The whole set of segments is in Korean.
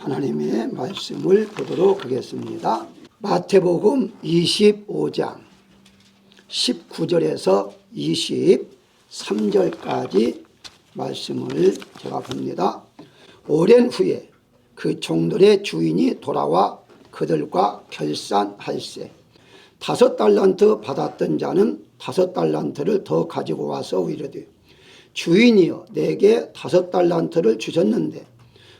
하나님의 말씀을 보도록 하겠습니다. 마태복음 25장 19절에서 23절까지 말씀을 제가 봅니다. 오랜 후에 그 종들의 주인이 돌아와 그들과 결산할세. 5달란트 받았던 자는 5달란트를 더 가지고 와서 이르되 주인이여 내게 5달란트를 주셨는데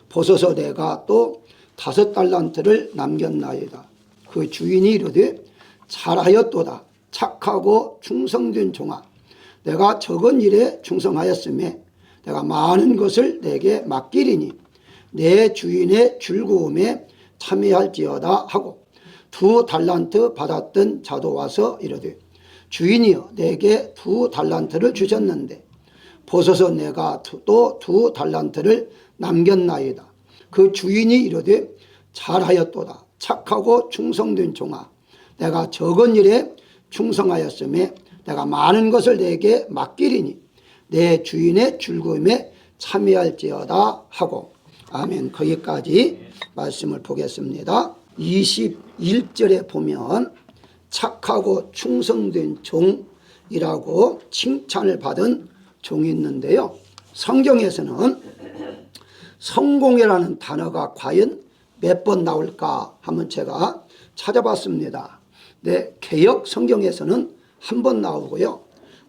보소서 내가 또 5달란트를 남겼나이다. 그 주인이 이르되 잘하였도다. 착하고 충성된 종아, 내가 적은 일에 충성하였으며 내가 많은 것을 내게 맡기리니 내 주인의 즐거움에 참여할지어다 하고 2달란트 받았던 자도 와서 이르되 주인이여 내게 2달란트를 주셨는데 보소서 내가 또 2달란트를 남겼나이다. 그 주인이 이르되 잘하였도다. 착하고 충성된 종아, 내가 적은 일에 충성하였으며 내가 많은 것을 내게 맡기리니 내 주인의 즐거움에 참여할지어다 하고. 아멘. 거기까지 말씀을 보겠습니다. 21절에 보면 착하고 충성된 종이라고 칭찬을 받은 종이 있는데요, 성경에서는 성공이라는 단어가 과연 몇 번 나올까 한번 제가 찾아봤습니다. 네, 개역 성경에서는 한 번 나오고요,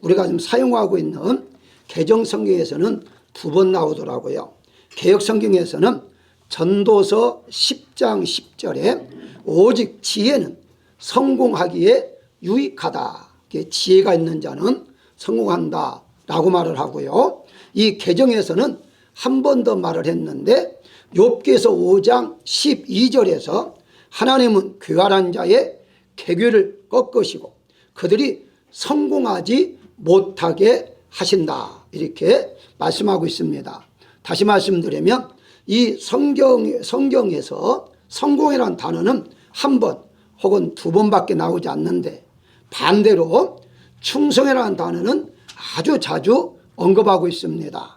우리가 지금 사용하고 있는 개정 성경에서는 2번 나오더라고요. 개역 성경에서는 전도서 10장 10절에 오직 지혜는 성공하기에 유익하다. 지혜가 있는 자는 성공한다 라고 말을 하고요, 이 개정에서는 한 번 더 말을 했는데 욥기서 5장 12절에서 하나님은 교활한 자의 계교를 꺾으시고 그들이 성공하지 못하게 하신다, 이렇게 말씀하고 있습니다. 다시 말씀드리면 이 성경에서 성공이라는 단어는 한 번 혹은 2번밖에 나오지 않는데 반대로 충성이라는 단어는 아주 자주 언급하고 있습니다.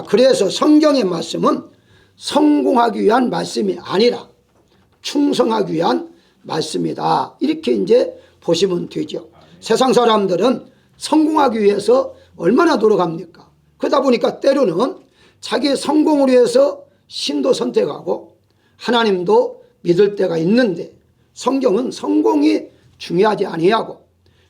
그래서 성경의 말씀은 성공하기 위한 말씀이 아니라 충성하기 위한 말씀이다, 이렇게 이제 보시면 되죠. 세상 사람들은 성공하기 위해서 얼마나 노력합니까? 그러다 보니까 때로는 자기의 성공을 위해서 신도 선택하고 하나님도 믿을 때가 있는데 성경은 성공이 중요하지 아니하고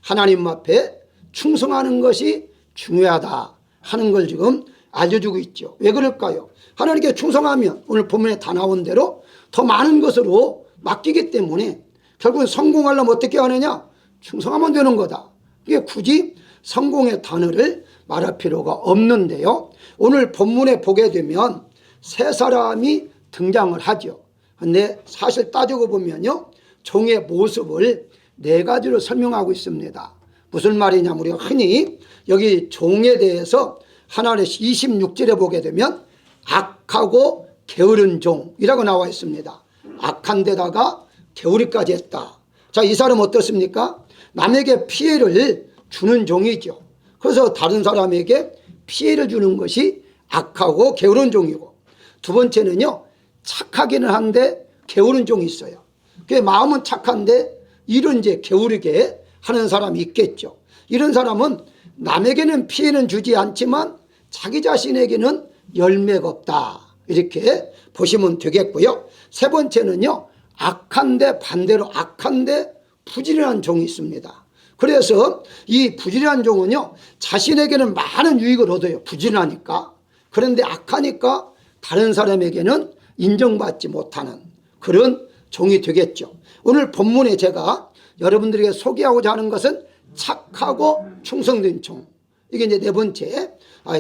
하나님 앞에 충성하는 것이 중요하다 하는 걸 지금 알려주고 있죠. 왜 그럴까요? 하나님께 충성하면 오늘 본문에 다 나온 대로 더 많은 것으로 맡기기 때문에 결국은 성공하려면 어떻게 하느냐? 충성하면 되는 거다. 이게 굳이 성공의 단어를 말할 필요가 없는데요, 오늘 본문에 보게 되면 세 사람이 등장을 하죠. 근데 사실 따지고 보면요, 종의 모습을 4가지로 설명하고 있습니다. 무슨 말이냐면 우리가 흔히 여기 종에 대해서 하나님 26절에 보게 되면 악하고 게으른 종이라고 나와 있습니다. 악한 데다가 게으리까지 했다. 자, 이 사람 어떻습니까? 남에게 피해를 주는 종이죠. 그래서 다른 사람에게 피해를 주는 것이 악하고 게으른 종이고, 두 번째는요, 착하기는 한데 게으른 종이 있어요. 그 마음은 착한데 일은 이제 게으르게 하는 사람이 있겠죠. 이런 사람은 남에게는 피해는 주지 않지만 자기 자신에게는 열매가 없다, 이렇게 보시면 되겠고요. 세 번째는요, 악한데 반대로 악한데 부지런한 종이 있습니다. 그래서 이 부지런한 종은요, 자신에게는 많은 유익을 얻어요. 부지런하니까. 그런데 악하니까 다른 사람에게는 인정받지 못하는 그런 종이 되겠죠. 오늘 본문에 제가 여러분들에게 소개하고자 하는 것은 착하고 충성된 종, 이게 이제 4번째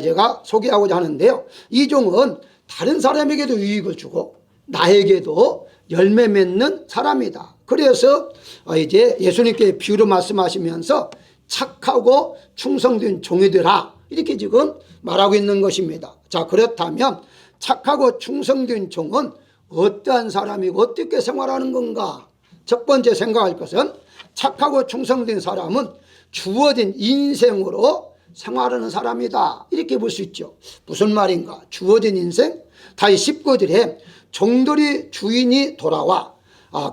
제가 소개하고자 하는데요, 이 종은 다른 사람에게도 유익을 주고 나에게도 열매 맺는 사람이다. 그래서 이제 예수님께 비유로 말씀하시면서 착하고 충성된 종이되라, 이렇게 지금 말하고 있는 것입니다. 자, 그렇다면 착하고 충성된 종은 어떠한 사람이고 어떻게 생활하는 건가? 첫 번째 생각할 것은 착하고 충성된 사람은 주어진 인생으로 생활하는 사람이다, 이렇게 볼 수 있죠. 무슨 말인가? 주어진 인생? 다시 19절에 종들이 주인이 돌아와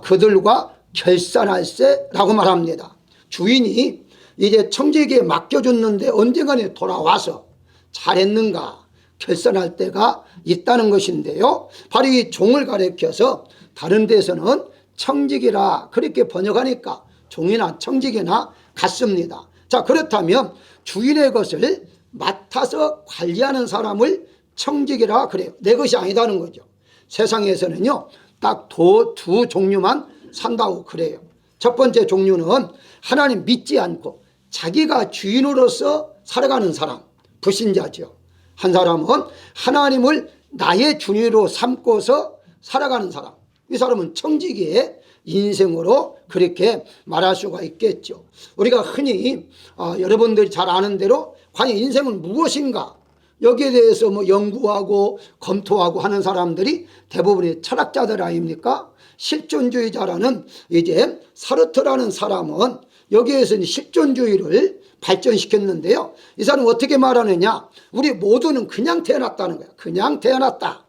그들과 결산할세라고 말합니다. 주인이 이제 청지기에 맡겨줬는데 언젠가는 돌아와서 잘했는가 결산할 때가 있다는 것인데요. 바로 이 종을 가리켜서 다른 데서는 청지기라 그렇게 번역하니까 종이나 청지기나 같습니다. 자, 그렇다면 주인의 것을 맡아서 관리하는 사람을 청지기라 그래요. 내 것이 아니다는 거죠. 세상에서는요 딱 두 종류만 산다고 그래요. 첫 번째 종류는 하나님 믿지 않고 자기가 주인으로서 살아가는 사람, 불신자죠. 한 사람은 하나님을 나의 주인으로 삼고서 살아가는 사람, 이 사람은 청지기의 인생으로 그렇게 말할 수가 있겠죠. 우리가 흔히 여러분들이 잘 아는 대로 과연 인생은 무엇인가, 여기에 대해서 연구하고 검토하고 하는 사람들이 대부분이 철학자들 아닙니까? 실존주의자라는 이제 사르트라는 사람은 여기에서 실존주의를 발전시켰는데요. 이 사람은 어떻게 말하느냐? 우리 모두는 그냥 태어났다는 거야. 그냥 태어났다.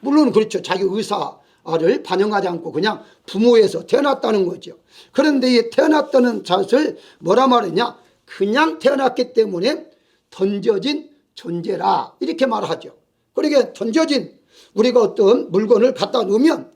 물론 그렇죠. 자기 의사를 반영하지 않고 그냥 부모에서 태어났다는 거죠. 그런데 이 태어났다는 것을 뭐라 말하냐? 그냥 태어났기 때문에 던져진 존재라 이렇게 말하죠. 그러니까 던져진, 우리가 어떤 물건을 갖다 놓으면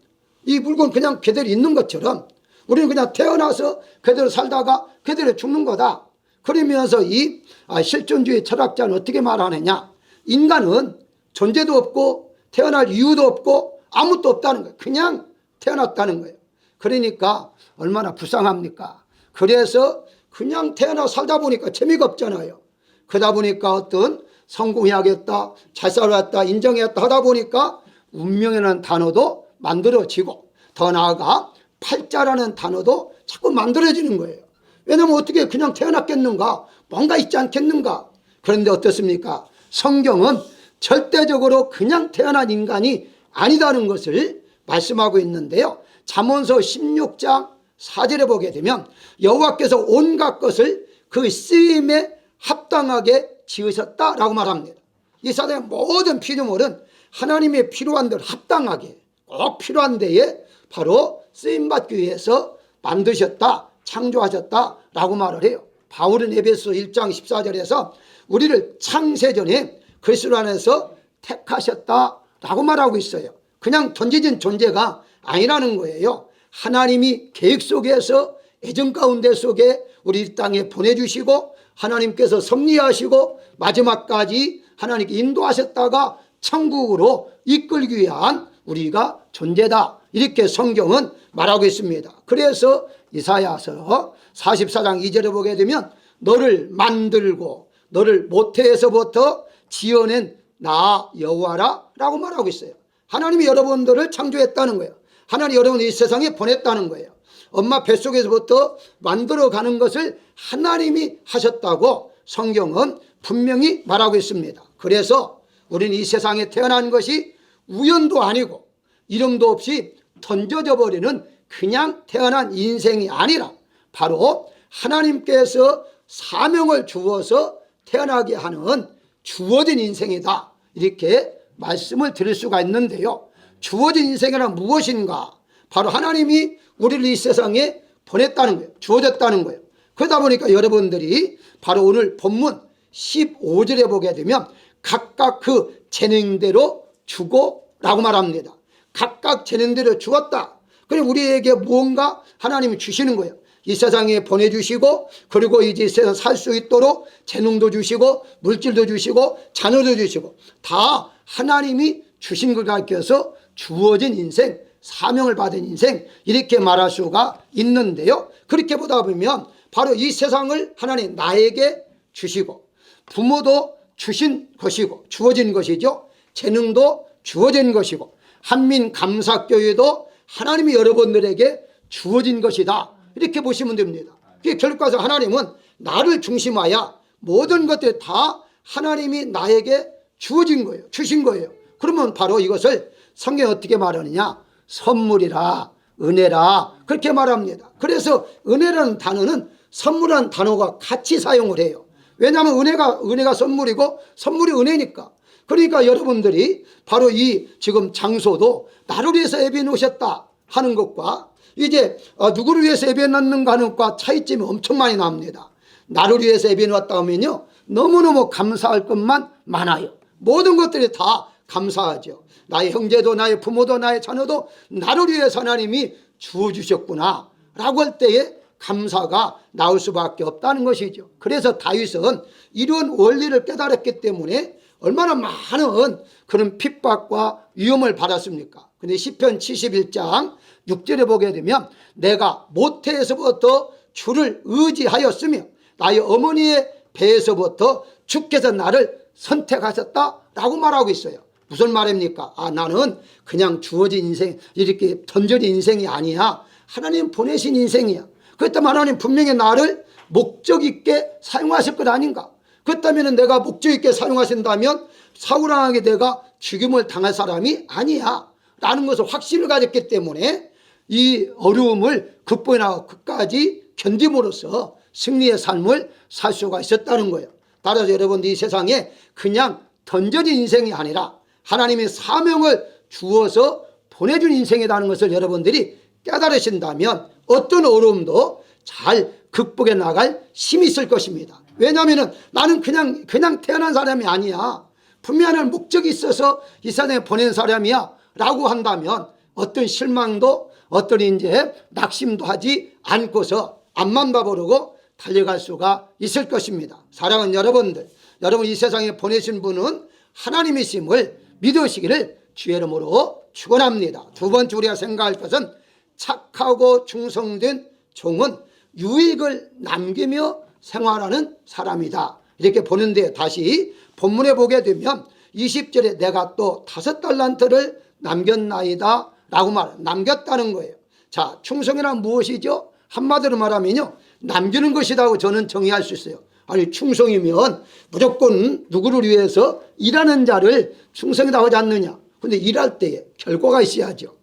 이 물건 그냥 그대로 있는 것처럼 우리는 그냥 태어나서 그대로 살다가 그대로 죽는 거다. 그러면서 이 실존주의 철학자는 어떻게 말하느냐? 인간은 존재도 없고 태어날 이유도 없고 아무것도 없다는 거예요. 그냥 태어났다는 거예요. 그러니까 얼마나 불쌍합니까? 그래서 그냥 태어나 살다 보니까 재미가 없잖아요. 그러다 보니까 어떤 성공해야겠다, 잘 살아왔다, 인정해야겠다 하다 보니까 운명이라는 단어도 만들어지고 더 나아가 팔자라는 단어도 자꾸 만들어지는 거예요. 왜냐하면 어떻게 그냥 태어났겠는가? 뭔가 있지 않겠는가? 그런데 어떻습니까? 성경은 절대적으로 그냥 태어난 인간이 아니다는 것을 말씀하고 있는데요. 잠언서 16장 4절에 보게 되면 여호와께서 온갖 것을 그 쓰임에 합당하게 지으셨다라고 말합니다. 이 세상의 모든 피조물은 하나님의 필요한 대로 합당하게 꼭 필요한 데에 바로 쓰임받기 위해서 만드셨다, 창조하셨다라고 말을 해요. 바울은 에베소 1장 14절에서 우리를 창세전에 그리스도 안에서 택하셨다라고 말하고 있어요. 그냥 던져진 존재가 아니라는 거예요. 하나님이 계획 속에서 애정 가운데 속에 우리 땅에 보내주시고 하나님께서 섭리하시고 마지막까지 하나님께 인도하셨다가 천국으로 이끌기 위한 우리가 존재다, 이렇게 성경은 말하고 있습니다. 그래서 이사야서 44장 2절에 보게 되면 너를 만들고 너를 모태에서부터 지어낸 나 여호와라 라고 말하고 있어요. 하나님이 여러분들을 창조했다는 거예요. 하나님이 여러분을 이 세상에 보냈다는 거예요. 엄마 뱃속에서부터 만들어가는 것을 하나님이 하셨다고 성경은 분명히 말하고 있습니다. 그래서 우리는 이 세상에 태어난 것이 우연도 아니고 이름도 없이 던져져 버리는 그냥 태어난 인생이 아니라 바로 하나님께서 사명을 주어서 태어나게 하는 주어진 인생이다, 이렇게 말씀을 드릴 수가 있는데요. 주어진 인생이란 무엇인가? 바로 하나님이 우리를 이 세상에 보냈다는 거예요. 주어졌다는 거예요. 그러다 보니까 여러분들이 바로 오늘 본문 15절에 보게 되면 각각 그 재능대로 주고라고 말합니다. 각각 재능대로 주었다. 그럼 우리에게 무언가 하나님이 주시는 거예요. 이 세상에 보내주시고 그리고 이제 세상 살 수 있도록 재능도 주시고 물질도 주시고 자녀도 주시고 다 하나님이 주신 걸 가르쳐서 주어진 인생, 사명을 받은 인생, 이렇게 말할 수가 있는데요. 그렇게 보다 보면 바로 이 세상을 하나님 나에게 주시고 부모도 주신 것이고 주어진 것이죠. 재능도 주어진 것이고 한민감사교회도 하나님이 여러분들에게 주어진 것이다, 이렇게 보시면 됩니다. 결과서 하나님은 나를 중심하여 모든 것들 다 하나님이 나에게 주어진 거예요. 주신 거예요. 그러면 바로 이것을 성경이 어떻게 말하느냐? 선물이라, 은혜라, 그렇게 말합니다. 그래서 은혜라는 단어는 선물이라는 단어가 같이 사용을 해요. 왜냐하면 은혜가 선물이고 선물이 은혜니까. 그러니까 여러분들이 바로 이 지금 장소도 나를 위해서 예비해 놓으셨다 하는 것과 이제 누구를 위해서 예비해 놨는가 하는 것과 차이점이 엄청 많이 납니다. 나를 위해서 예비해 놨다 하면요, 너무너무 감사할 것만 많아요. 모든 것들이 다 감사하죠. 나의 형제도 나의 부모도 나의 자녀도 나를 위해서 하나님이 주어주셨구나 라고 할 때에 감사가 나올 수밖에 없다는 것이죠. 그래서 다윗은 이런 원리를 깨달았기 때문에 얼마나 많은 그런 핍박과 위험을 받았습니까? 근데 시편 71장 6절에 보게 되면 내가 모태에서부터 주를 의지하였으며 나의 어머니의 배에서부터 주께서 나를 선택하셨다라고 말하고 있어요. 무슨 말입니까? 나는 그냥 주어진 인생, 이렇게 던져진 인생이 아니야. 하나님 보내신 인생이야. 그렇다면 하나님 분명히 나를 목적 있게 사용하실 것 아닌가? 그렇다면 내가 목적 있게 사용하신다면 사울왕에게 내가 죽임을 당할 사람이 아니야 라는 것을 확신을 가졌기 때문에 이 어려움을 극복해 나가고 끝까지 견딤으로써 승리의 삶을 살 수가 있었다는 거예요. 따라서 여러분들 이 세상에 그냥 던져진 인생이 아니라 하나님의 사명을 주어서 보내준 인생이라는 것을 여러분들이 깨달으신다면 어떤 어려움도 잘 극복해 나갈 힘이 있을 것입니다. 왜냐하면 나는 그냥 태어난 사람이 아니야. 분명히 하나님 목적이 있어서 이 세상에 보낸 사람이야 라고 한다면 어떤 실망도 어떤 이제 낙심도 하지 않고서 앞만 봐버리고 달려갈 수가 있을 것입니다. 사랑하는 여러분들, 여러분 이 세상에 보내신 분은 하나님이심을 믿으시기를 주의 이름으로 축원합니다. 두 번째 우리가 생각할 것은 착하고 충성된 종은 유익을 남기며 생활하는 사람이다. 이렇게 보는데 다시 본문에 보게 되면 20절에 내가 또 5달란트를 남겼나이다 라고 남겼다는 거예요. 자, 충성이란 무엇이죠? 한마디로 말하면요, 남기는 것이라고 저는 정의할 수 있어요. 아니, 충성이면 무조건 누구를 위해서 일하는 자를 충성이라고 하지 않느냐. 근데 일할 때에 결과가 있어야죠.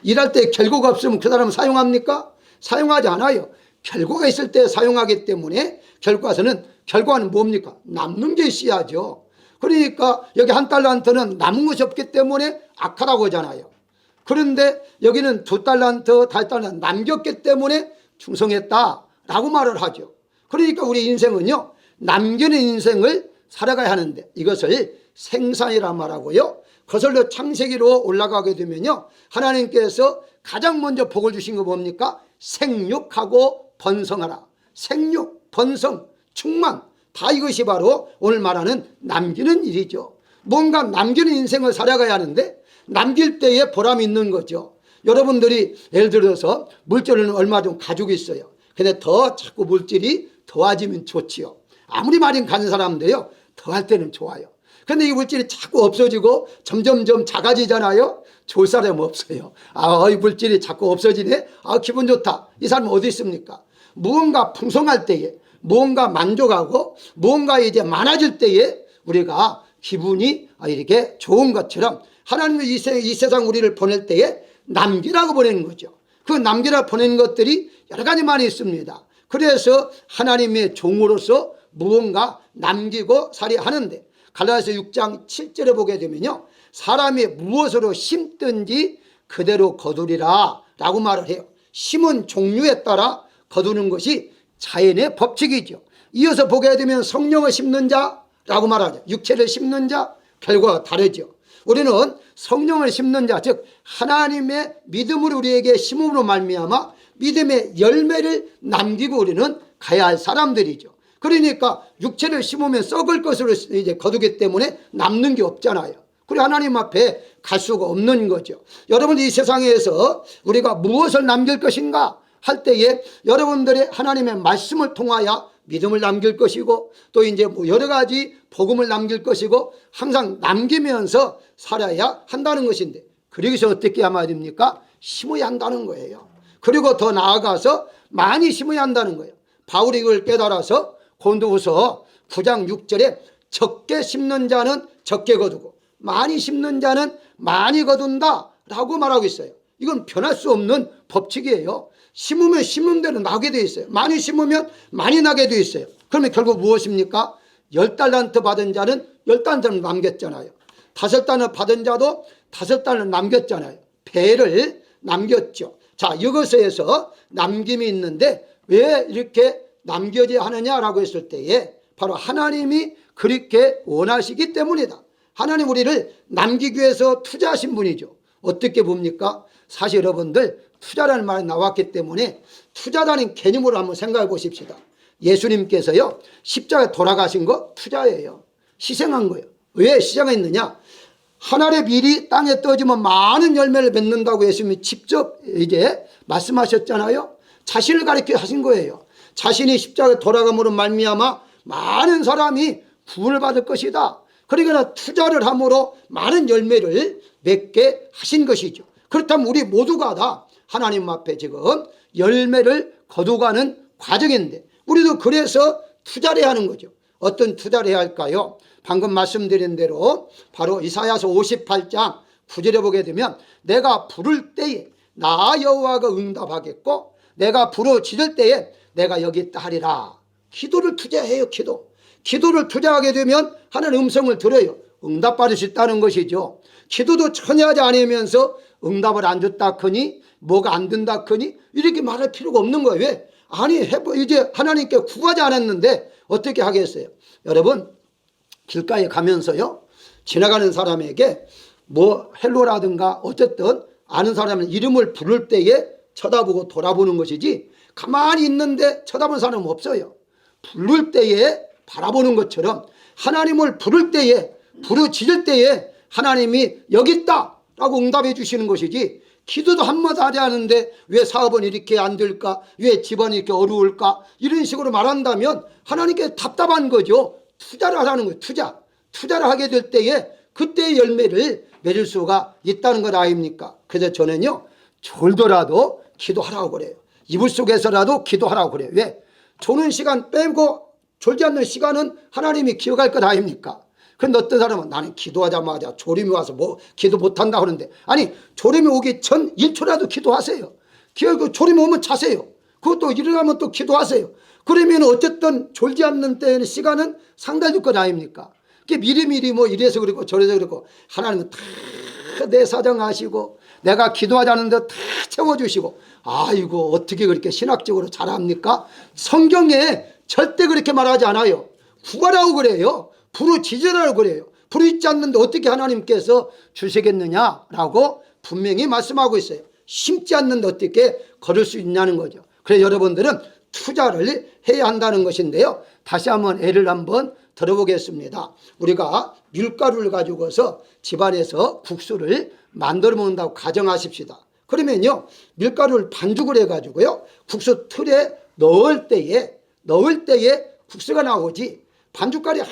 일할 때 결과가 없으면 그 사람은 사용합니까? 사용하지 않아요. 결과가 있을 때 사용하기 때문에 결과는 뭡니까? 남는 게 있어야죠. 그러니까 여기 1달란트는 남은 것이 없기 때문에 악하다고 하잖아요. 그런데 여기는 2달란트, 5달란트 남겼기 때문에 충성했다라고 말을 하죠. 그러니까 우리 인생은요, 남기는 인생을 살아가야 하는데 이것을 생산이라 말하고요. 거슬러 창세기로 올라가게 되면요, 하나님께서 가장 먼저 복을 주신 거 뭡니까? 생육하고 번성하라. 생육, 번성, 충만, 다 이것이 바로 오늘 말하는 남기는 일이죠. 뭔가 남기는 인생을 살아가야 하는데 남길 때에 보람이 있는 거죠. 여러분들이 예를 들어서 물질을 얼마 좀 가지고 있어요. 근데 더 자꾸 물질이 더해지면 좋지요. 아무리 많이 가진 사람들요, 더할 때는 좋아요. 근데 이 물질이 자꾸 없어지고 점점점 작아지잖아요. 좋을 사람은 없어요. 이 물질이 자꾸 없어지네. 기분 좋다. 이 사람은 어디 있습니까? 무언가 풍성할 때에, 무언가 만족하고 무언가 이제 많아질 때에 우리가 기분이 이렇게 좋은 것처럼 하나님이 이 세상 우리를 보낼 때에 남기라고 보내는 거죠. 그 남기라 보내는 것들이 여러 가지 많이 있습니다. 그래서 하나님의 종으로서 무언가 남기고 살이 하는데 갈라디아서 6장 7절에 보게 되면요, 사람이 무엇으로 심든지 그대로 거두리라 라고 말을 해요. 심은 종류에 따라 거두는 것이 자연의 법칙이죠. 이어서 보게 되면 성령을 심는 자라고 말하죠. 육체를 심는 자, 결과가 다르죠. 우리는 성령을 심는 자, 즉 하나님의 믿음을 우리에게 심음으로 말미암아 믿음의 열매를 남기고 우리는 가야 할 사람들이죠. 그러니까 육체를 심으면 썩을 것으로 이제 거두기 때문에 남는 게 없잖아요. 그리고 하나님 앞에 갈 수가 없는 거죠. 여러분, 이 세상에서 우리가 무엇을 남길 것인가 할 때에 여러분들의 하나님의 말씀을 통하여 믿음을 남길 것이고 또 이제 여러 가지 복음을 남길 것이고 항상 남기면서 살아야 한다는 것인데, 그러기서 어떻게 하면 됩니까? 심어야 한다는 거예요. 그리고 더 나아가서 많이 심어야 한다는 거예요. 바울이 이걸 깨달아서 고린도후서 9장 6절에 적게 심는 자는 적게 거두고 많이 심는 자는 많이 거둔다 라고 말하고 있어요. 이건 변할 수 없는 법칙이에요. 심으면 심은 대로 나게 돼 있어요. 많이 심으면 많이 나게 돼 있어요. 그러면 결국 무엇입니까? 10달란트 받은 자는 10달란트 남겼잖아요. 5달러 받은 자도 5달러 남겼잖아요. 배를 남겼죠. 자, 이것에서 남김이 있는데 왜 이렇게 남겨져야 하느냐라고 했을 때에 바로 하나님이 그렇게 원하시기 때문이다. 하나님 우리를 남기기 위해서 투자하신 분이죠. 어떻게 봅니까? 사실 여러분들 투자라는 말이 나왔기 때문에 투자라는 개념으로 한번 생각해 보십시다. 예수님께서요 십자가에 돌아가신 거 투자예요. 희생한 거예요. 왜 희생했느냐? 하늘의 밀이 땅에 떨어지면 많은 열매를 맺는다고 예수님이 직접 이제 말씀하셨잖아요. 자신을 가리켜 하신 거예요. 자신이 십자가에 돌아감으로 말미암아 많은 사람이 구원을 받을 것이다. 그러니까 투자를 함으로 많은 열매를 맺게 하신 것이죠. 그렇다면 우리 모두가 다 하나님 앞에 지금 열매를 거두가는 과정인데 우리도 그래서 투자를 해야 하는 거죠. 어떤 투자를 해야 할까요? 방금 말씀드린 대로 바로 이사야서 58장 9절에 보게 되면 내가 부를 때에 나 여호와가 응답하겠고 내가 부르짖을 때에 내가 여기 있다 하리라. 기도를 투자해요. 기도를 투자하게 되면 하나님 음성을 들어요. 응답받을 수 있다는 것이죠. 기도도 전혀 하지 않으면서 응답을 안 줬다 크니 뭐가 안 된다 크니 이렇게 말할 필요가 없는 거예요. 왜? 아니 이제 하나님께 구하지 않았는데 어떻게 하겠어요? 여러분 길가에 가면서요 지나가는 사람에게 뭐 헬로라든가 어쨌든 아는 사람의 이름을 부를 때에 쳐다보고 돌아보는 것이지 가만히 있는데 쳐다보는 사람은 없어요. 부를 때에 바라보는 것처럼 하나님을 부를 때에 부르짖을 때에 하나님이 여기 있다 라고 응답해 주시는 것이지 기도도 한마디 하지 않는데 왜 사업은 이렇게 안 될까? 왜 집안이 이렇게 어려울까? 이런 식으로 말한다면 하나님께 답답한 거죠. 투자를 하라는 거예요. 투자를 하게 될 때에 그때의 열매를 맺을 수가 있다는 것 아닙니까? 그래서 저는요 졸더라도 기도하라고 그래요. 이불 속에서라도 기도하라고 그래요. 왜? 조는 시간 빼고 졸지 않는 시간은 하나님이 기억할 것 아닙니까? 그런데 어떤 사람은 나는 기도하자마자 졸음이 와서 뭐 기도 못한다 그러는데 아니 졸음이 오기 전 1초라도 기도하세요. 졸음이 오면 자세요. 그것도 일어나면 또 기도하세요. 그러면 어쨌든 졸지 않는 때의 시간은 상달될 것 아닙니까? 미리미리 뭐 이래서 그러고 저래서 그러고 하나님은 다 내 사정 아시고 내가 기도하자는데 다 채워주시고 아이고 어떻게 그렇게 신학적으로 잘합니까? 성경에 절대 그렇게 말하지 않아요. 구하라고 그래요. 부르짖으라고 그래요. 부르짖지 않는데 어떻게 하나님께서 주시겠느냐라고 분명히 말씀하고 있어요. 심지 않는데 어떻게 걸을 수 있냐는 거죠. 그래서 여러분들은 투자를 해야 한다는 것인데요. 다시 한번 예를 한번 들어보겠습니다. 우리가 밀가루를 가지고서 집안에서 국수를 만들어 먹는다고 가정하십시다. 그러면요 밀가루를 반죽을 해가지고요 국수 틀에 넣을 때에 국수가 나오지 반죽가루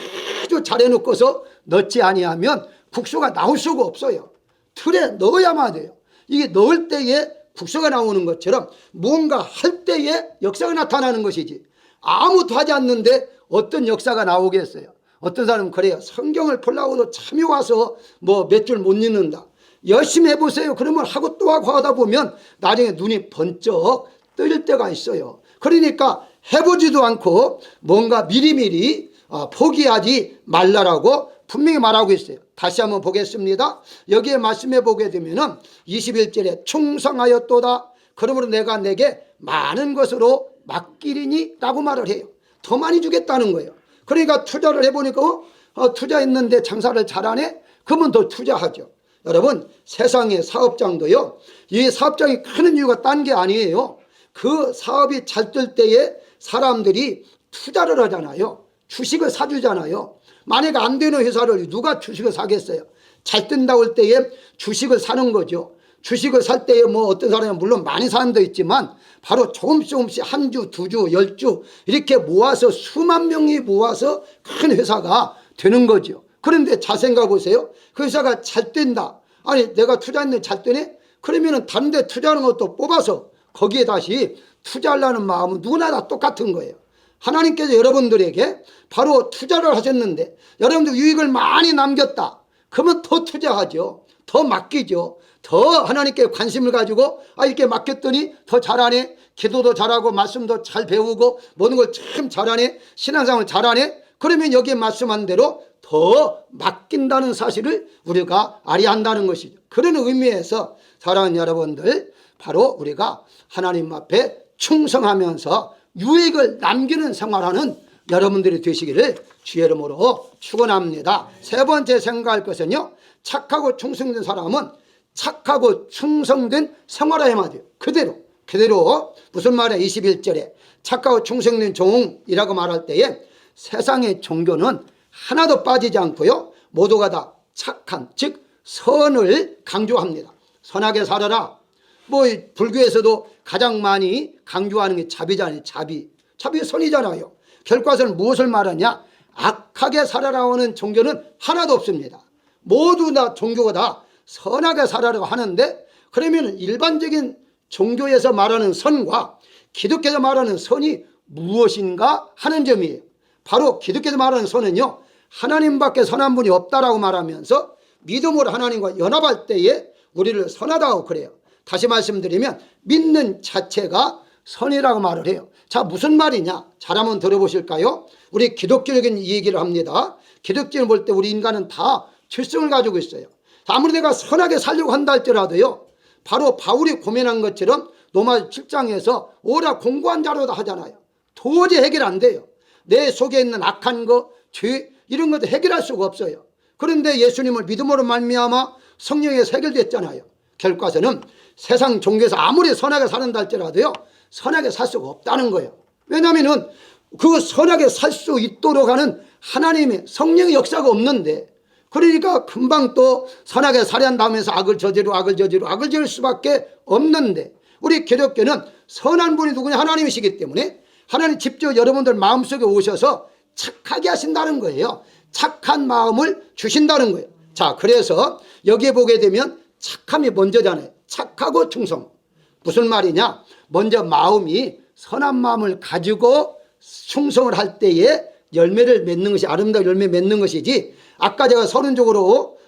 아주 잘 해놓고서 넣지 아니하면 국수가 나올 수가 없어요. 틀에 넣어야만 돼요. 이게 넣을 때에 국수가 나오는 것처럼 뭔가 할 때에 역사가 나타나는 것이지 아무것도 하지 않는데 어떤 역사가 나오겠어요. 어떤 사람은 그래요. 성경을 보려고도 참이 와서 뭐 몇 줄 못 읽는다. 열심히 해보세요. 그러면 하고 또 하고 하다 보면 나중에 눈이 번쩍 뜨일 때가 있어요. 그러니까 해보지도 않고 뭔가 미리미리 포기하지 말라라고 분명히 말하고 있어요. 다시 한번 보겠습니다. 여기에 말씀해 보게 되면은 21절에 충성하였도다. 그러므로 내가 내게 많은 것으로 맡기리니 라고 말을 해요. 더 많이 주겠다는 거예요. 그러니까 투자를 해보니까 투자했는데 장사를 잘하네? 그러면 더 투자하죠. 여러분 세상의 사업장도요 이 사업장이 크는 이유가 딴 게 아니에요. 그 사업이 잘 될 때에 사람들이 투자를 하잖아요. 주식을 사주잖아요. 만약에 안 되는 회사를 누가 주식을 사겠어요? 잘 뜬다고 할 때에 주식을 사는 거죠. 주식을 살 때에 뭐 어떤 사람은 물론 많이 사는 데 있지만 바로 조금씩 한 주, 두 주, 10주 이렇게 모아서 수만 명이 모아서 큰 회사가 되는 거죠. 그런데 잘 생각해 보세요. 그 회사가 잘 된다. 아니 내가 투자했는데 잘 되네? 그러면 다른 데 투자하는 것도 뽑아서 거기에 다시 투자하려는 마음은 누구나 다 똑같은 거예요. 하나님께서 여러분들에게 바로 투자를 하셨는데 여러분들 유익을 많이 남겼다. 그러면 더 투자하죠. 더 맡기죠. 더 하나님께 관심을 가지고 이렇게 맡겼더니 더 잘하네. 기도도 잘하고 말씀도 잘 배우고 모든 걸 참 잘하네. 신앙생활 잘하네. 그러면 여기에 말씀한 대로 더 맡긴다는 사실을 우리가 알아야 한다는 것이죠. 그런 의미에서 사랑하는 여러분들, 바로 우리가 하나님 앞에 충성하면서 유익을 남기는 생활하는 여러분들이 되시기를 주의 이름으로 축원합니다. 세 번째 생각할 것은요, 착하고 충성된 사람은 착하고 충성된 생활을 해야 돼요. 그대로 무슨 말이야? 21절에 착하고 충성된 종이라고 말할 때에 세상의 종교는 하나도 빠지지 않고요, 모두가 다 착한, 즉 선을 강조합니다. 선하게 살아라. 뭐 불교에서도 가장 많이 강조하는 게 자비잖아요. 자비 선이잖아요. 결과적으로 무엇을 말하냐? 악하게 살아라는 종교는 하나도 없습니다. 모두 다 종교가 다 선하게 살아라고 하는데, 그러면 일반적인 종교에서 말하는 선과 기독교에서 말하는 선이 무엇인가 하는 점이에요. 바로 기독교에서 말하는 선은요, 하나님밖에 선한 분이 없다라고 말하면서 믿음으로 하나님과 연합할 때에 우리를 선하다고 그래요. 다시 말씀드리면 믿는 자체가 선이라고 말을 해요. 자, 무슨 말이냐? 잘 한번 들어보실까요? 우리 기독교적인 얘기를 합니다. 기독교를 볼 때 우리 인간은 다 질성을 가지고 있어요. 아무리 내가 선하게 살려고 한다 할지라도요, 바로 바울이 고민한 것처럼 로마 7장에서 오라 공고한 자로다 하잖아요. 도저히 해결 안 돼요. 내 속에 있는 악한 거, 죄, 이런 것도 해결할 수가 없어요. 그런데 예수님을 믿음으로 말미암아 성령에서 해결됐잖아요. 결과서는 세상 종교에서 아무리 선하게 사는다 할지라도요, 선하게 살 수가 없다는 거예요. 왜냐하면 그 선하게 살 수 있도록 하는 하나님의 성령의 역사가 없는데, 그러니까 금방 또 선하게 살아야 한다면서 악을 저지를 수밖에 없는데, 우리 기독교는 선한 분이 누구냐? 하나님이시기 때문에 하나님 직접 여러분들 마음속에 오셔서 착하게 하신다는 거예요. 착한 마음을 주신다는 거예요. 자, 그래서 여기에 보게 되면 착함이 먼저잖아요. 착하고 충성. 무슨 말이냐? 먼저 마음이 선한 마음을 가지고 충성을 할 때에 열매를 맺는 것이, 아름다운 열매 맺는 것이지, 아까 제가 서론적으로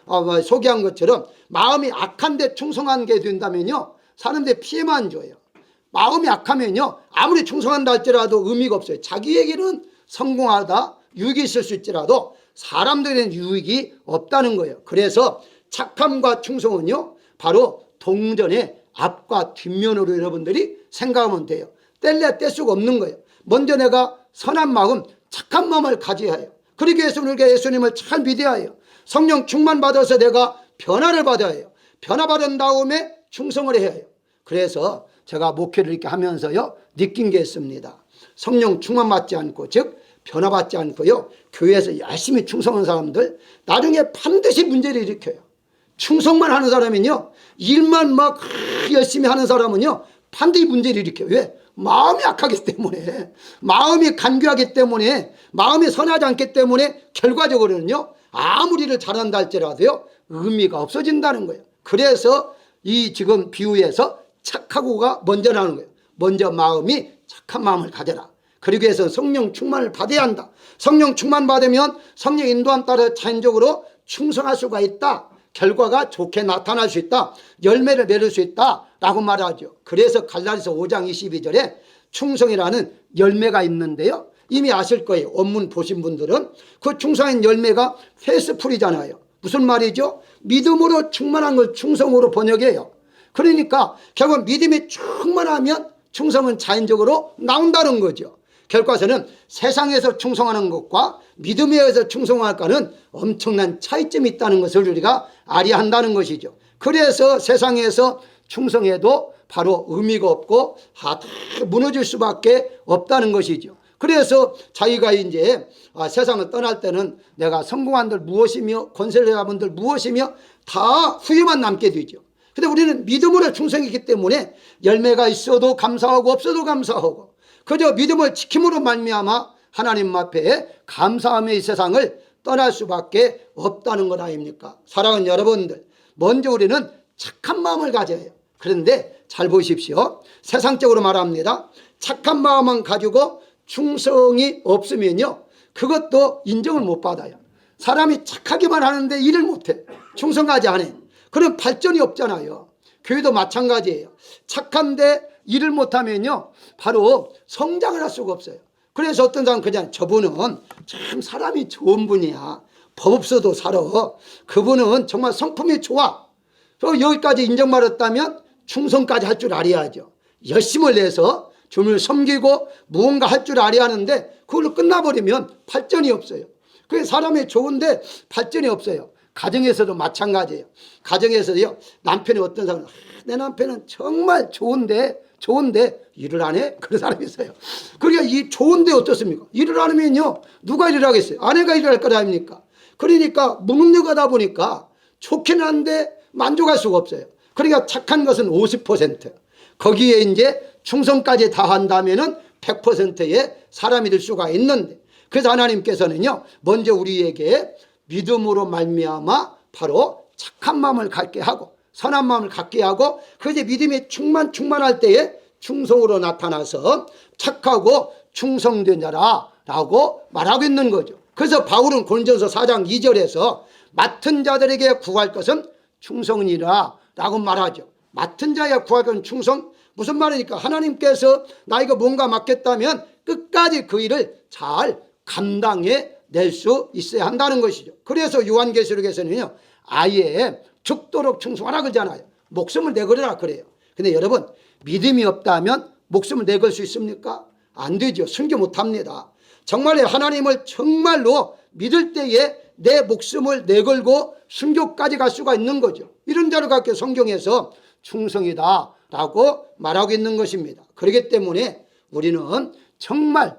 소개한 것처럼 마음이 악한데 충성하게 된다면요, 사람들이 피해만 줘요. 마음이 악하면요, 아무리 충성한다 할지라도 의미가 없어요. 자기에게는 성공하다 유익이 있을 수 있지라도 사람들에게는 유익이 없다는 거예요. 그래서 착함과 충성은요, 바로 동전의 앞과 뒷면으로 여러분들이 생각하면 돼요. 뗄래야 뗄 수가 없는 거예요. 먼저 내가 선한 마음, 착한 마음을 가져야 해요. 그러기 위해서 우리가 예수님을 잘 믿어야 해요. 성령 충만 받아서 내가 변화를 받아야 해요. 변화받은 다음에 충성을 해야 해요. 그래서 제가 목회를 이렇게 하면서요, 느낀 게 있습니다. 성령 충만 받지 않고, 즉 변화받지 않고요, 교회에서 열심히 충성한 사람들 나중에 반드시 문제를 일으켜요. 충성만 하는 사람은요, 일만 막 열심히 하는 사람은요, 반드시 문제를 일으켜요. 왜? 마음이 악하기 때문에, 마음이 간교하기 때문에, 마음이 선하지 않기 때문에 결과적으로는요, 아무리 일을 잘한다 할지라도요, 의미가 없어진다는 거예요. 그래서 이 지금 비유에서 착하고가 먼저 나오는 거예요. 먼저 마음이 착한 마음을 가져라. 그러기 위해서 성령 충만을 받아야 한다. 성령 충만 받으면 성령 인도함 따라 자연적으로 충성할 수가 있다. 결과가 좋게 나타날 수 있다. 열매를 맺을 수 있다 라고 말하죠. 그래서 갈라디아서 5장 22절에 충성이라는 열매가 있는데요, 이미 아실 거예요. 원문 보신 분들은. 그 충성인 열매가 페이스풀이잖아요. 무슨 말이죠? 믿음으로 충만한 걸 충성으로 번역해요. 그러니까 결국 믿음이 충만하면 충성은 자연적으로 나온다는 거죠. 결과서는 세상에서 충성하는 것과 믿음에 의해서 충성할까는 엄청난 차이점이 있다는 것을 우리가 알아야 한다는 것이죠. 그래서 세상에서 충성해도 바로 의미가 없고 다 무너질 수밖에 없다는 것이죠. 그래서 자기가 이제 세상을 떠날 때는 내가 성공한 들 무엇이며 권세를 잡은 들 무엇이며 다 후회만 남게 되죠. 근데 우리는 믿음으로 충성했기 때문에 열매가 있어도 감사하고 없어도 감사하고, 그저 믿음을 지킴으로 말미암아 하나님 앞에 감사함의 이 세상을 떠날 수밖에 없다는 것 아닙니까? 사랑하는 여러분들, 먼저 우리는 착한 마음을 가져야 해요. 그런데 잘 보십시오. 세상적으로 말합니다. 착한 마음만 가지고 충성이 없으면요, 그것도 인정을 못 받아요. 사람이 착하기만 하는데 일을 못해, 충성하지 않아, 그럼 발전이 없잖아요. 교회도 마찬가지예요. 착한데 일을 못하면요, 바로 성장을 할 수가 없어요. 그래서 어떤 사람은 그냥 저분은 참 사람이 좋은 분이야, 법 없어도 살아. 그분은 정말 성품이 좋아. 여기까지 인정받았다면 충성까지 할 줄 알아야죠. 열심을 내서 주님을 섬기고 무언가 할 줄 알아야 하는데 그걸로 끝나버리면 발전이 없어요. 그게 사람이 좋은데 발전이 없어요. 가정에서도 마찬가지예요. 가정에서도요, 남편이 어떤 사람은 내 남편은 정말 좋은데 일을 안 해? 그런 사람이 있어요. 그러니까 이 좋은데 어떻습니까? 일을 안 하면요, 누가 일을 하겠어요? 아내가 일을 할 거 아닙니까? 그러니까 무능력하다 보니까 좋긴 한데 만족할 수가 없어요. 그러니까 착한 것은 50%, 거기에 이제 충성까지 다한다면은 100%의 사람이 될 수가 있는데, 그래서 하나님께서는요, 먼저 우리에게 믿음으로 말미암아 바로 착한 마음을 갖게 하고 선한 마음을 갖게 하고, 그래서 믿음이 충만할 때에 충성으로 나타나서 착하고 충성된 자라라고 말하고 있는 거죠. 그래서 바울은 고린도전서 4장 2절에서 맡은 자들에게 구할 것은 충성이라 라고 말하죠. 맡은 자에게 구할 것은 충성. 무슨 말이니까 하나님께서 나에게 뭔가 맡겼다면 끝까지 그 일을 잘 감당해 낼 수 있어야 한다는 것이죠. 그래서 요한계시록에서는요, 아예 죽도록 충성하라 그러잖아요. 목숨을 내걸으라 그래요. 근데 여러분, 믿음이 없다면 목숨을 내걸 수 있습니까? 안 되죠. 순교 못합니다. 정말 하나님을 정말로 믿을 때에 내 목숨을 내걸고 순교까지 갈 수가 있는 거죠. 이런 자를 갖게 성경에서 충성이다 라고 말하고 있는 것입니다. 그렇기 때문에 우리는 정말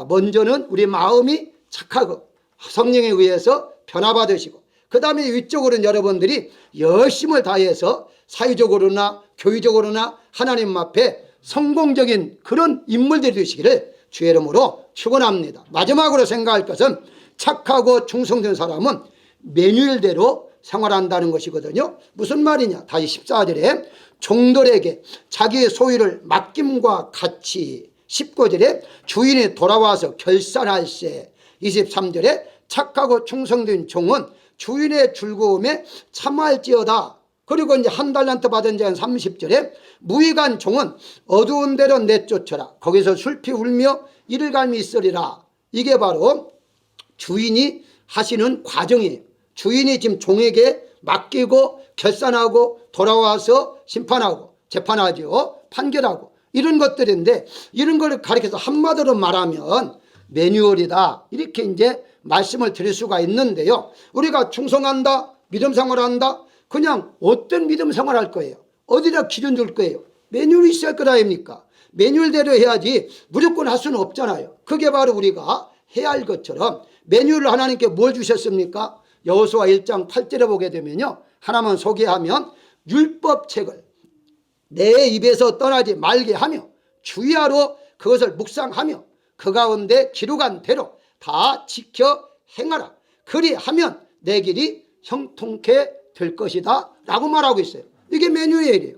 먼저는 우리 마음이 착하고 성령에 의해서 변화받으시고, 그 다음에 위쪽으로는 여러분들이 열심을 다해서 사회적으로나 교회적으로나 하나님 앞에 성공적인 그런 인물들이 되시기를 주의 이름으로 축원합니다. 마지막으로 생각할 것은 착하고 충성된 사람은 매뉴얼대로 생활한다는 것이거든요. 무슨 말이냐? 다시 14절에 종들에게 자기의 소유를 맡김과 같이, 19절에 주인이 돌아와서 결산할세, 23절에 착하고 충성된 종은 주인의 즐거움에 참할지어다. 그리고 이제 한 달란트 받은 자는 30절에 무익한 종은 어두운 데로 내쫓아라. 거기서 슬피 울며 이를 갈미 있으리라. 이게 바로 주인이 하시는 과정이에요. 주인이 지금 종에게 맡기고 결산하고 돌아와서 심판하고 재판하죠. 판결하고 이런 것들인데, 이런 걸 가리켜서 한마디로 말하면 매뉴얼이다, 이렇게 이제 말씀을 드릴 수가 있는데요. 우리가 충성한다, 믿음 생활한다, 그냥 어떤 믿음 생활할 거예요? 어디다 기준 줄 거예요? 매뉴얼이 있어야 할 거 아닙니까? 매뉴얼대로 해야지 무조건 할 수는 없잖아요. 그게 바로 우리가 해야 할 것처럼 매뉴얼을 하나님께 뭘 주셨습니까? 여호수아 1장 8절에 보게 되면요, 하나만 소개하면 율법책을 내 입에서 떠나지 말게 하며 주의하러 그것을 묵상하며 그 가운데 기록한 대로 다 지켜 행하라. 그리하면 내 길이 형통케 될 것이다 라고 말하고 있어요. 이게 매뉴얼이에요.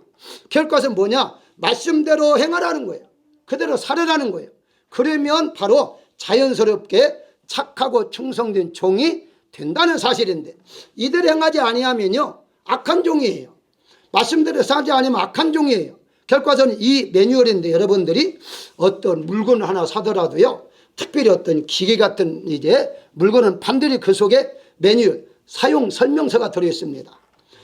결과는 뭐냐? 말씀대로 행하라는 거예요. 그대로 살아라는 거예요. 그러면 바로 자연스럽게 착하고 충성된 종이 된다는 사실인데, 이대로 행하지 아니하면요, 악한 종이에요. 말씀대로 살지 않으면 악한 종이에요. 결과는 이 매뉴얼인데, 여러분들이 어떤 물건을 하나 사더라도요, 특별히 어떤 기계 같은 이제 물건은 반드시 그 속에 매뉴얼, 사용 설명서가 들어있습니다.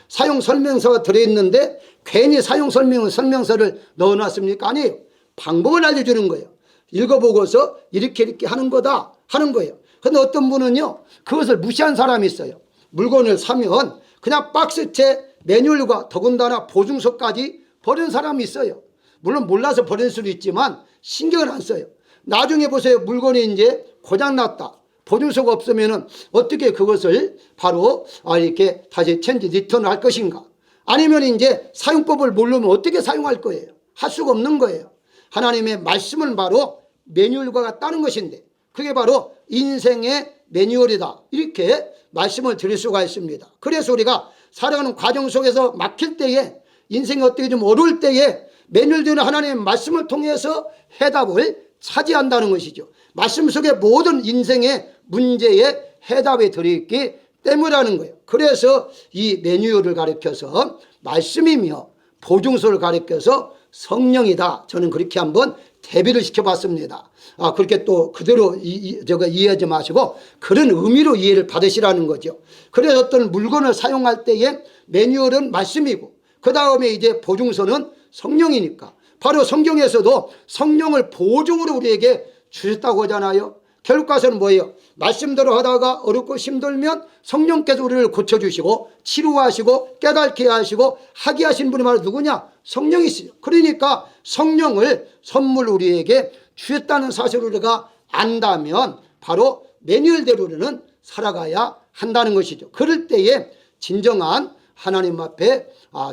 사용 설명서가 들어있는데 괜히 사용 설명서를 넣어놨습니까? 아니에요. 방법을 알려주는 거예요. 읽어보고서 이렇게 하는 거다 하는 거예요. 근데 어떤 분은요, 그것을 무시한 사람이 있어요. 물건을 사면 그냥 박스채 매뉴얼과 더군다나 보증서까지 버리는 사람이 있어요. 물론 몰라서 버릴 수도 있지만 신경을 안 써요. 나중에 보세요. 물건이 이제 고장났다, 보증서가 없으면 어떻게 그것을 바로 이렇게 다시 체인지 리턴을 할 것인가? 아니면 이제 사용법을 모르면 어떻게 사용할 거예요? 할 수가 없는 거예요. 하나님의 말씀은 바로 매뉴얼과 같다는 것인데, 그게 바로 인생의 매뉴얼이다, 이렇게 말씀을 드릴 수가 있습니다. 그래서 우리가 살아가는 과정 속에서 막힐 때에, 인생이 어떻게 좀 어려울 때에 매뉴얼되는 하나님의 말씀을 통해서 해답을 차지한다는 것이죠. 말씀 속에 모든 인생의 문제에 해답이 들어있기 때문이라는 거예요. 그래서 이 매뉴얼을 가리켜서 말씀이며 보증서를 가리켜서 성령이다, 저는 그렇게 한번 대비를 시켜봤습니다. 그렇게 또 그대로 이해하지 마시고 그런 의미로 이해를 받으시라는 거죠. 그래서 어떤 물건을 사용할 때에 매뉴얼은 말씀이고 그 다음에 이제 보증서는 성령이니까 바로 성경에서도 성령을 보증으로 우리에게 주셨다고 하잖아요. 결국 가서는 뭐예요? 말씀대로 하다가 어렵고 힘들면 성령께서 우리를 고쳐주시고 치료하시고 깨닫게 하시고 하게 하신 분이 바로 누구냐? 성령이시죠. 그러니까 성령을 선물 우리에게 주셨다는 사실을 우리가 안다면 바로 매뉴얼대로는 살아가야 한다는 것이죠. 그럴 때에 진정한 하나님 앞에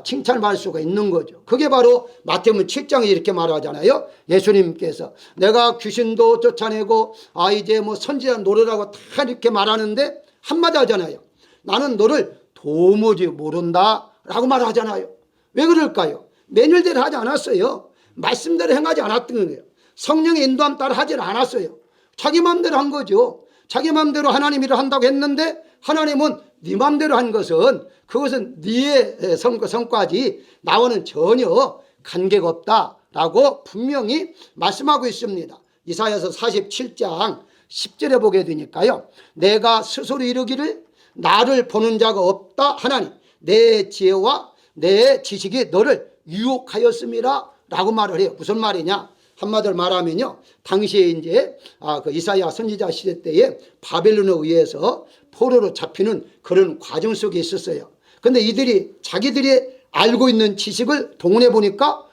칭찬을 받을 수가 있는 거죠. 그게 바로 마태복음 7장에 이렇게 말하잖아요. 예수님께서 내가 귀신도 쫓아내고 이제 뭐 선지자 노래라고 다 이렇게 말하는데 한마디 하잖아요. 나는 너를 도무지 모른다 라고 말하잖아요. 왜 그럴까요? 매뉴얼대로 하지 않았어요. 말씀대로 행하지 않았던 거예요. 성령의 인도함 따라 하지 않았어요. 자기 마음대로 한 거죠. 자기 마음대로 하나님 일을 한다고 했는데 하나님은 네 마음대로 한 것은 그것은 네의 성과지 나와는 전혀 관계가 없다라고 분명히 말씀하고 있습니다. 이사야서 47장 10절에 보게 되니까요. 내가 스스로 이르기를 나를 보는 자가 없다 하나니 내 지혜와 내 지식이 너를 유혹하였습니다 라고 말을 해요. 무슨 말이냐? 한마디로 말하면요. 당시에 이제 그 이사야 선지자 시대 때에 바벨론에 의해서 포로로 잡히는 그런 과정 속에 있었어요. 근데 이들이 자기들이 알고 있는 지식을 동원해 보니까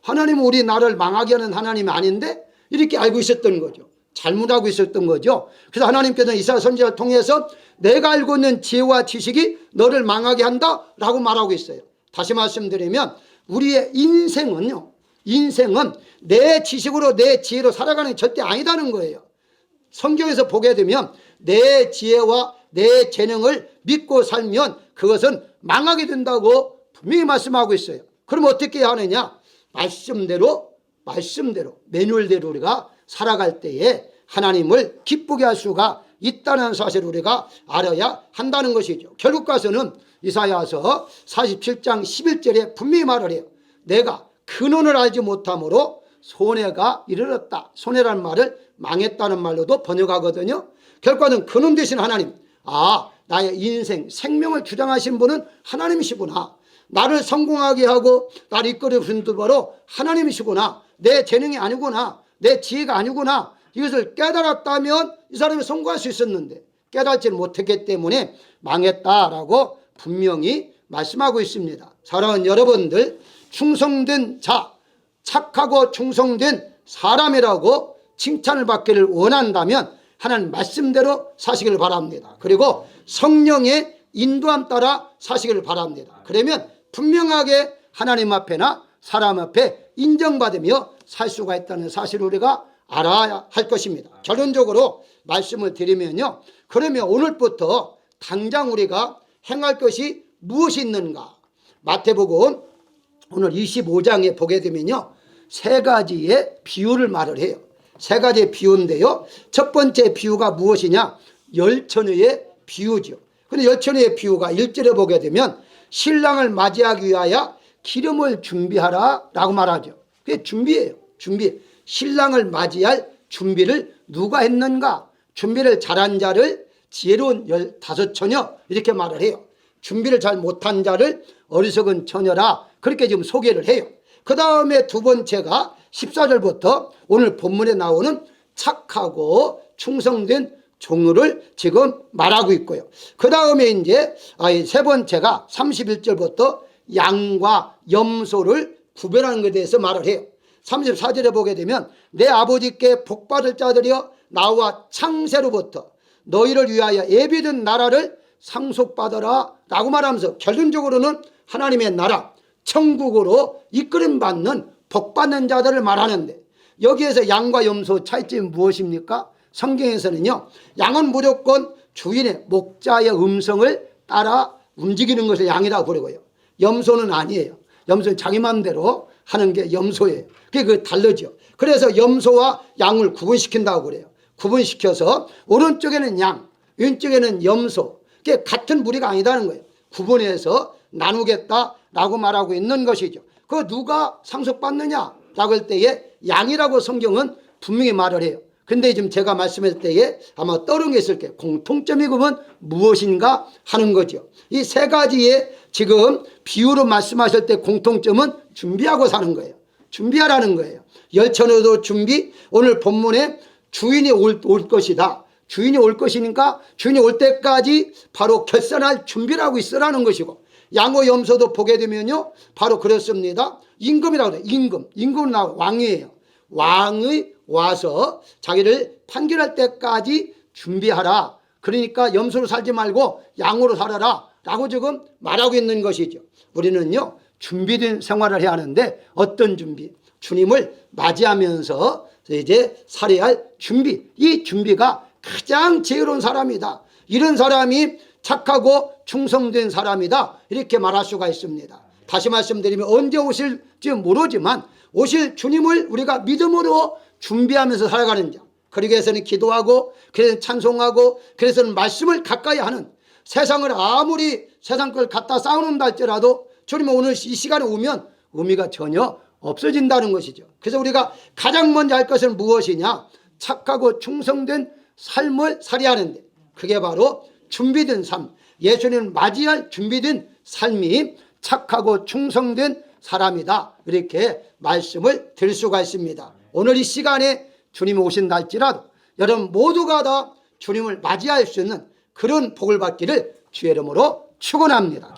하나님은 우리 나라를 망하게 하는 하나님이 아닌데 이렇게 알고 있었던 거죠. 잘못하고 있었던 거죠. 그래서 하나님께서는 이사야 선지자를 통해서 내가 알고 있는 지혜와 지식이 너를 망하게 한다라고 말하고 있어요. 다시 말씀드리면 우리의 인생은 내 지식으로 내 지혜로 살아가는 게 절대 아니다는 거예요. 성경에서 보게 되면 내 지혜와 내 재능을 믿고 살면 그것은 망하게 된다고 분명히 말씀하고 있어요. 그럼 어떻게 해야 하느냐? 말씀대로 매뉴얼대로 우리가 살아갈 때에 하나님을 기쁘게 할 수가 있다는 사실을 우리가 알아야 한다는 것이죠. 결국 가서는 이사야서 47장 11절에 분명히 말을 해요. 내가 근원을 알지 못함으로 손해가 이르렀다. 손해라는 말을 망했다는 말로도 번역하거든요. 결과는 근원 되신 하나님, 나의 인생 생명을 주장하신 분은 하나님이시구나. 나를 성공하게 하고 나를 이끌어 주신 분 바로 하나님이시구나. 내 재능이 아니구나. 내 지혜가 아니구나. 이것을 깨달았다면 이 사람이 성공할 수 있었는데 깨달지를 못했기 때문에 망했다라고 분명히 말씀하고 있습니다. 사랑하는 여러분들, 충성된 자, 착하고 충성된 사람이라고 칭찬을 받기를 원한다면 하나님 말씀대로 사시기를 바랍니다. 그리고 성령의 인도함 따라 사시기를 바랍니다. 그러면 분명하게 하나님 앞에나 사람 앞에 인정받으며 살 수가 있다는 사실을 우리가 알아야 할 것입니다. 결론적으로 말씀을 드리면요. 그러면 오늘부터 당장 우리가 행할 것이 무엇이 있는가? 마태복음 오늘 25장에 보게 되면요. 세 가지의 비유를 말을 해요. 세 가지의 비유인데요. 첫 번째 비유가 무엇이냐? 열처녀의 비유죠. 근데 열처녀의 비유가 1절에 보게 되면 신랑을 맞이하기 위하여 기름을 준비하라 라고 말하죠. 그게 준비예요. 준비. 신랑을 맞이할 준비를 누가 했는가? 준비를 잘한 자를 지혜로운 15처녀 이렇게 말을 해요. 준비를 잘 못한 자를 어리석은 처녀라 그렇게 지금 소개를 해요. 그 다음에 두 번째가 14절부터 오늘 본문에 나오는 착하고 충성된 종을 지금 말하고 있고요. 그 다음에 이제 세 번째가 31절부터 양과 염소를 구별하는 것에 대해서 말을 해요. 34절에 보게 되면 내 아버지께 복받을 자들이여 나와 창세로부터 너희를 위하여 예비된 나라를 상속받아라 라고 말하면서 결론적으로는 하나님의 나라 천국으로 이끌림받는 복받는 자들을 말하는데 여기에서 양과 염소 차이점이 무엇입니까? 성경에서는요. 양은 무조건 주인의 목자의 음성을 따라 움직이는 것을 양이라고 부르고요. 염소는 아니에요. 염소는 자기 마음대로 하는 게 염소예요. 그게 다르죠. 그래서 염소와 양을 구분시킨다고 그래요. 구분시켜서 오른쪽에는 양, 왼쪽에는 염소. 그게 같은 무리가 아니다는 거예요. 구분해서 나누겠다라고 말하고 있는 것이죠. 그 누가 상속받느냐? 라고 할 때에 양이라고 성경은 분명히 말을 해요. 근데 지금 제가 말씀할 때에 아마 떠오른 게 있을 거예요. 공통점이 그러면 무엇인가 하는 거죠. 이 세 가지의 지금 비유로 말씀하실 때 공통점은 준비하고 사는 거예요. 준비하라는 거예요. 열천에도 준비, 오늘 본문에 주인이 올 것이다. 주인이 올 것이니까 주인이 올 때까지 바로 결산할 준비를 하고 있으라는 것이고, 양호 염소도 보게 되면요 바로 그렇습니다. 임금이라고 그래요. 임금은 왕이에요. 왕이 와서 자기를 판결할 때까지 준비하라. 그러니까 염소로 살지 말고 양으로 살아라 라고 지금 말하고 있는 것이죠. 우리는요 준비된 생활을 해야 하는데, 어떤 준비? 주님을 맞이하면서 이제 살아야 할 준비. 이 준비가 가장 지혜로운 사람이다. 이런 사람이 착하고 충성된 사람이다. 이렇게 말할 수가 있습니다. 다시 말씀드리면 언제 오실지 모르지만 오실 주님을 우리가 믿음으로 준비하면서 살아가는 자. 그러기 위해서는 기도하고, 그래서 찬송하고, 그래서는 말씀을 가까이 하는, 세상을 아무리 세상 걸 갖다 쌓아놓는다 할지라도 주님 오늘 이 시간에 오면 의미가 전혀 없어진다는 것이죠. 그래서 우리가 가장 먼저 할 것은 무엇이냐? 착하고 충성된 삶을 살아야 하는데, 그게 바로 준비된 삶, 예수님을 맞이할 준비된 삶이 착하고 충성된 사람이다. 이렇게 말씀을 드릴 수가 있습니다. 오늘 이 시간에 주님이 오신다 할지라도 여러분 모두가 다 주님을 맞이할 수 있는 그런 복을 받기를 주의 이름으로 축원합니다.